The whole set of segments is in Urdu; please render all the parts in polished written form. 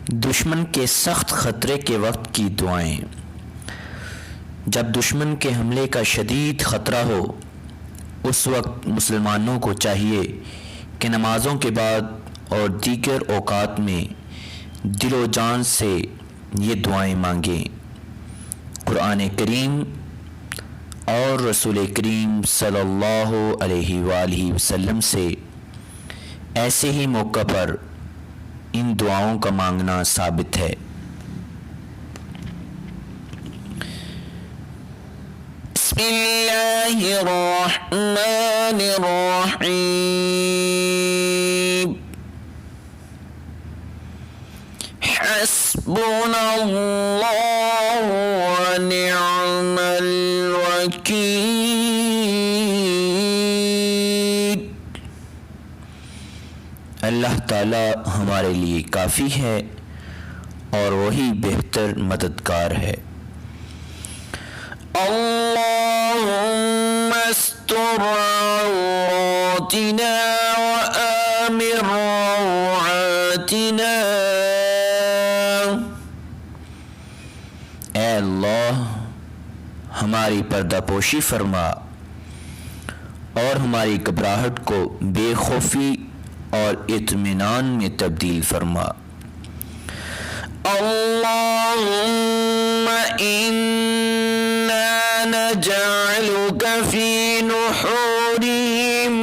دشمن کے سخت خطرے کے وقت کی دعائیں۔ جب دشمن کے حملے کا شدید خطرہ ہو اس وقت مسلمانوں کو چاہیے کہ نمازوں کے بعد اور دیگر اوقات میں دل و جان سے یہ دعائیں مانگیں۔ قرآن کریم اور رسول کریم صلی اللہ علیہ وآلہ وسلم سے ایسے ہی موقع پر ان دعاؤں کا مانگنا ثابت ہے۔ بسم اللہ الرحمن الرحیم۔ حسبنا اللہ ونعم الوکیل۔ اللہ تعالی ہمارے لیے کافی ہے اور وہی بہتر مددگار ہے۔ اللہم استر عوراتنا وآمن روعاتنا۔ اے اللہ ہماری پردہ پوشی فرما اور ہماری گھبراہٹ کو بے خوفی اور اطمینان میں تبدیل فرما۔ اللہم انا نجعلک فی نحورہم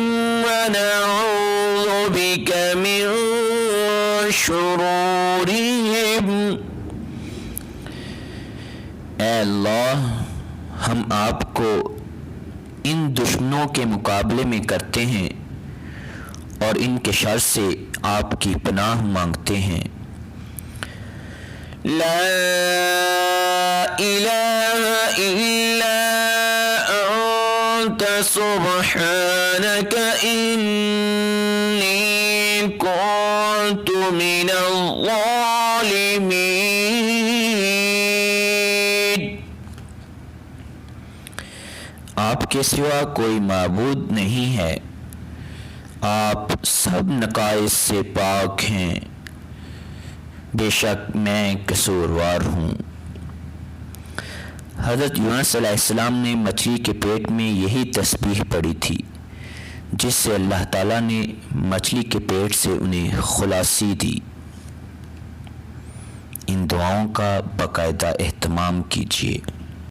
ونعوذ بک من شرورہم۔ اے اللہ ہم آپ کو ان دشمنوں کے مقابلے میں کرتے ہیں اور ان کے شر سے آپ کی پناہ مانگتے ہیں۔ لا الہ الا انت سبحانک انی کنت من الظالمین۔ آپ کے سوا کوئی معبود نہیں ہے، آپ سب نقائص سے پاک ہیں، بے شک میں قصوروار ہوں۔ حضرت یونس علیہ السلام نے مچھلی کے پیٹ میں یہی تسبیح پڑھی تھی جس سے اللہ تعالیٰ نے مچھلی کے پیٹ سے انہیں خلاصی دی۔ ان دعاؤں کا باقاعدہ اہتمام کیجیے۔